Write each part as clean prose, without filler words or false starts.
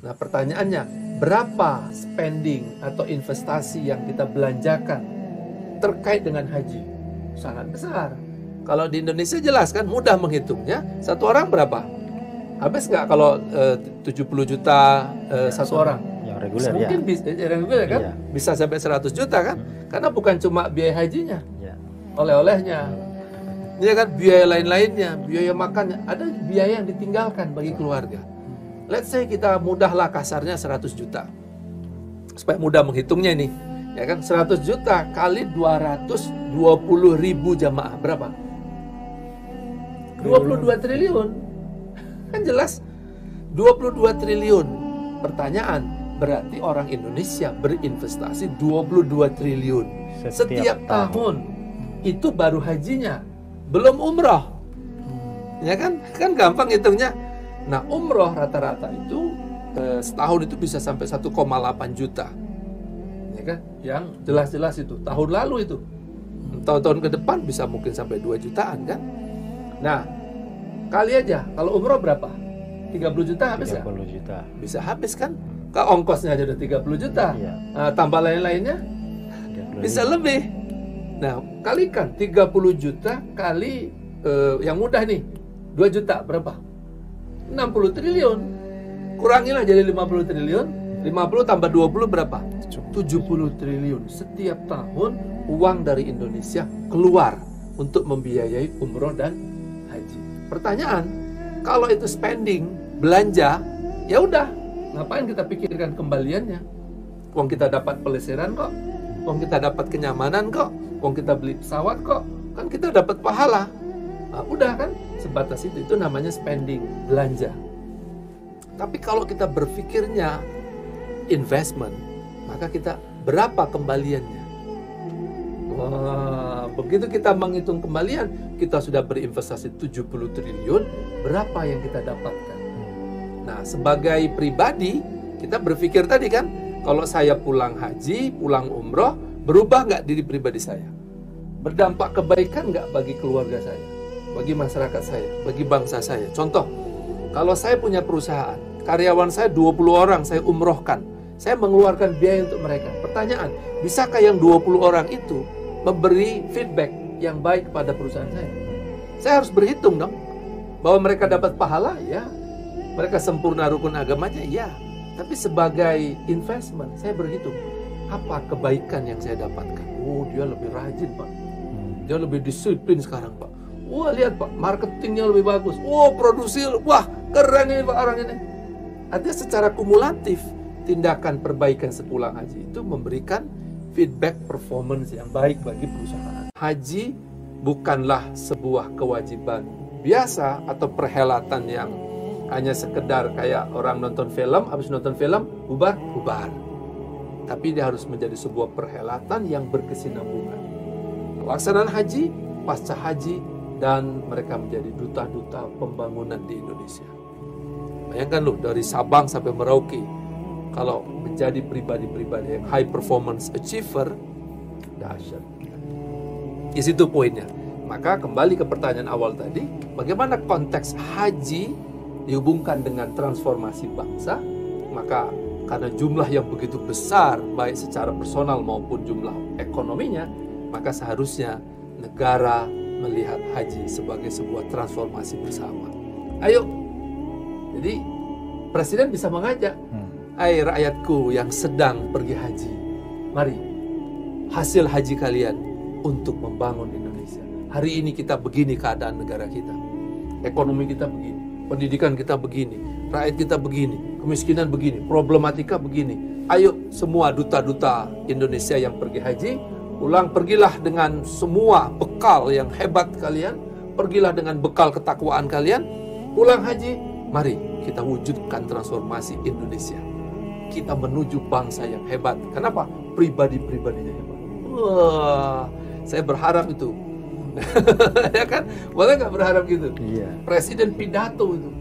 Nah, pertanyaannya, berapa spending atau investasi yang kita belanjakan terkait dengan haji? Sangat besar. Kalau di Indonesia jelas kan, mudah menghitungnya. Satu orang berapa? Habis nggak kalau 70 juta satu orang? Yang reguler Mungkin bisa, reguler kan? Iya. Bisa sampai 100 juta kan? Karena bukan cuma biaya hajinya, Ya. oleh-olehnya, ya kan, biaya lain-lainnya, biaya makannya, ada biaya yang ditinggalkan bagi keluarga. Let's say kita mudahlah kasarnya 100 juta. Supaya mudah menghitungnya ini, ya kan, 100 juta kali 220 ribu jamaah, berapa? 22 triliun. Kan jelas, 22 triliun. Pertanyaan, berarti orang Indonesia berinvestasi 22 triliun setiap tahun. Itu baru hajinya, belum umroh. Ya kan? Kan gampang hitungnya. Nah, umroh rata-rata itu setahun itu bisa sampai 1,8 juta. Ya kan? Yang jelas-jelas itu tahun lalu itu. Tahun-tahun ke depan bisa mungkin sampai 2 jutaan kan? Nah, kali aja kalau umroh berapa? 30 juta habis ya? 30 juta. Bisa habis kan? Ke ongkosnya aja udah 30 juta. Iya. Nah, tambah lain-lainnya 35. bisa lebih. Nah, kalikan 30 juta kali yang mudah nih, 2 juta berapa? 60 triliun. Kurangilah jadi 50 triliun. 50 tambah 20 berapa? 70 triliun. Setiap tahun uang dari Indonesia keluar untuk membiayai umroh dan haji. Pertanyaan, kalau itu spending, belanja, ya udah, ngapain kita pikirkan kembaliannya? Uang kita dapat peleseran kok. Uang kita dapat kenyamanan kok. Uang kita beli pesawat kok. Kan kita dapat pahala. Nah, udah kan, sebatas itu namanya spending, belanja. Tapi kalau kita berpikirnya investment, maka kita berapa kembaliannya? Wah, begitu kita menghitung kembalian, kita sudah berinvestasi 70 triliun, berapa yang kita dapatkan? Nah, sebagai pribadi, kita berpikir tadi kan, kalau saya pulang haji, pulang umroh, berubah nggak diri pribadi saya? Berdampak kebaikan nggak bagi keluarga saya? Bagi masyarakat saya, bagi bangsa saya. Contoh, kalau saya punya perusahaan, karyawan saya 20 orang saya umrohkan, saya mengeluarkan biaya untuk mereka. Pertanyaan, bisakah yang 20 orang itu memberi feedback yang baik kepada perusahaan saya? Saya harus berhitung dong, bahwa mereka dapat pahala, ya. Mereka sempurna rukun agamanya, ya. Tapi sebagai investment, saya berhitung, apa kebaikan yang saya dapatkan? Oh, dia lebih rajin, Pak. Dia lebih disiplin sekarang, Pak. Wah, lihat Pak, marketingnya lebih bagus. Oh, produksi, wah, keren ini Pak orang ini. Artinya secara kumulatif, tindakan perbaikan sepulang haji itu memberikan feedback performance yang baik bagi perusahaan. Haji bukanlah sebuah kewajiban biasa atau perhelatan yang hanya sekedar kayak orang nonton film, habis nonton film, bubar. Tapi dia harus menjadi sebuah perhelatan yang berkesinambungan. Pelaksanaan haji, pasca haji, dan mereka menjadi duta-duta pembangunan di Indonesia. Bayangkan loh, dari Sabang sampai Merauke, kalau menjadi pribadi-pribadi yang high performance achiever, dahsyat. Di situ poinnya. Maka kembali ke pertanyaan awal tadi, bagaimana konteks haji dihubungkan dengan transformasi bangsa? Maka karena jumlah yang begitu besar, baik secara personal maupun jumlah ekonominya, maka seharusnya negara melihat haji sebagai sebuah transformasi bersama. Ayo, jadi presiden bisa mengajak, hai rakyatku yang sedang pergi haji, mari hasil haji kalian untuk membangun Indonesia. Hari ini kita begini keadaan negara kita, ekonomi kita begini, pendidikan kita begini, rakyat kita begini, kemiskinan begini, problematika begini. Ayo semua duta-duta Indonesia yang pergi haji, pergilah dengan semua bekal yang hebat kalian, pergilah dengan bekal ketakwaan kalian, pulang haji, mari kita wujudkan transformasi Indonesia. Kita menuju bangsa yang hebat. Kenapa? Pribadi-pribadinya hebat. Wah, saya berharap itu. Ya kan? Boleh nggak berharap gitu? Iya. Presiden pidato itu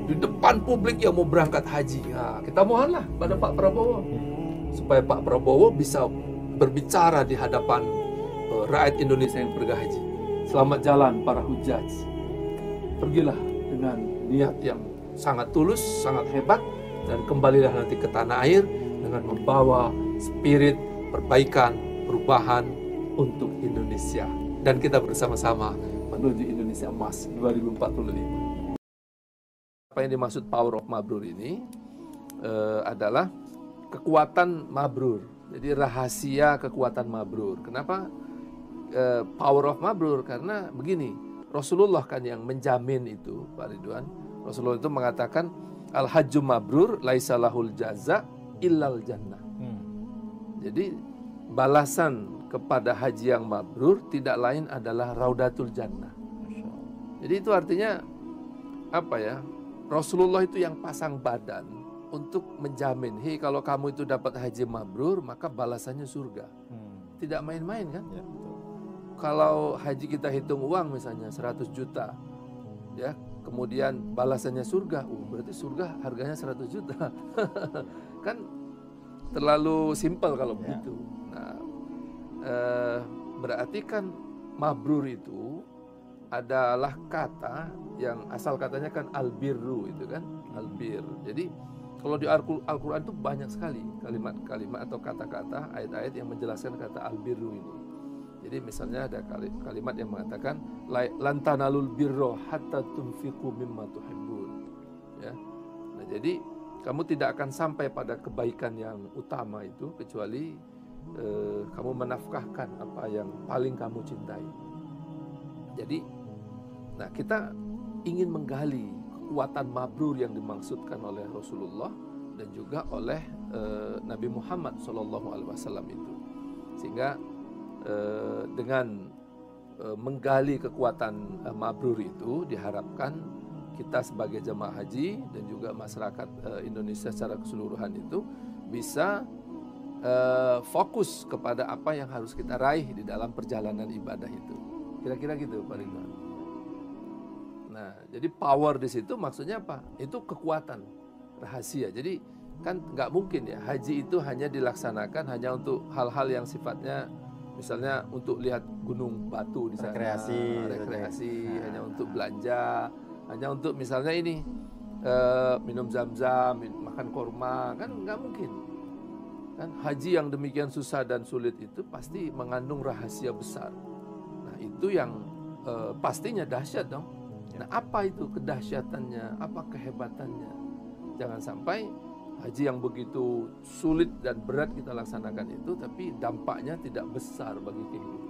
di depan publik yang mau berangkat haji. Nah, kita mohonlah pada Pak Prabowo supaya Pak Prabowo bisa berbicara di hadapan rakyat Indonesia yang pergi haji. Selamat jalan para hujaj. Pergilah dengan niat yang sangat tulus, sangat hebat, dan kembalilah nanti ke tanah air dengan membawa spirit perbaikan, perubahan untuk Indonesia. Dan kita bersama-sama menuju Indonesia Emas 2045. Apa yang dimaksud power of mabrur ini adalah kekuatan mabrur. Jadi rahasia kekuatan mabrur. Kenapa power of mabrur? Karena begini, Rasulullah kan yang menjamin itu, Pak Ridwan. Rasulullah itu mengatakan al-hajju mabrur laisa lahul jaza illal jannah. Jadi balasan kepada haji yang mabrur tidak lain adalah raudatul jannah. Jadi itu artinya apa ya? Rasulullah itu yang pasang badan untuk menjamin, hei kalau kamu itu dapat haji mabrur maka balasannya surga. Tidak main-main kan? Ya, betul. Kalau haji kita hitung uang misalnya 100 juta, ya, kemudian balasannya surga, berarti surga harganya 100 juta. Kan terlalu simpel kalau begitu. Nah, berarti kan mabrur itu adalah kata yang asal katanya kan albirru itu kan, albir. Jadi kalau di Al-Quran itu banyak sekali kalimat-kalimat atau kata-kata, ayat-ayat yang menjelaskan kata albirru ini. Jadi misalnya ada kalimat yang mengatakan lan tanalul birra hatta tunfiqu mimma tuhibbun. Ya. Nah, jadi kamu tidak akan sampai pada kebaikan yang utama itu kecuali kamu menafkahkan apa yang paling kamu cintai. Jadi, nah kita ingin menggali kekuatan mabrur yang dimaksudkan oleh Rasulullah dan juga oleh Nabi Muhammad SAW itu, sehingga dengan menggali kekuatan mabrur itu diharapkan kita sebagai jemaah haji dan juga masyarakat Indonesia secara keseluruhan itu bisa fokus kepada apa yang harus kita raih di dalam perjalanan ibadah itu. Kira-kira gitu Pak Ridwan. Nah, jadi power di situ maksudnya apa? Itu kekuatan rahasia. Jadi kan nggak mungkin ya haji itu hanya dilaksanakan hanya untuk hal-hal yang sifatnya misalnya untuk lihat gunung batu di sana, rekreasi, hanya untuk belanja, hanya untuk misalnya ini minum zam-zam, makan kurma, kan nggak mungkin. Kan haji yang demikian susah dan sulit itu pasti mengandung rahasia besar. Nah itu yang pastinya dahsyat dong. Nah apa itu kedahsyatannya, apa kehebatannya? Jangan sampai haji yang begitu sulit dan berat kita laksanakan itu, tapi dampaknya tidak besar bagi kehidupan.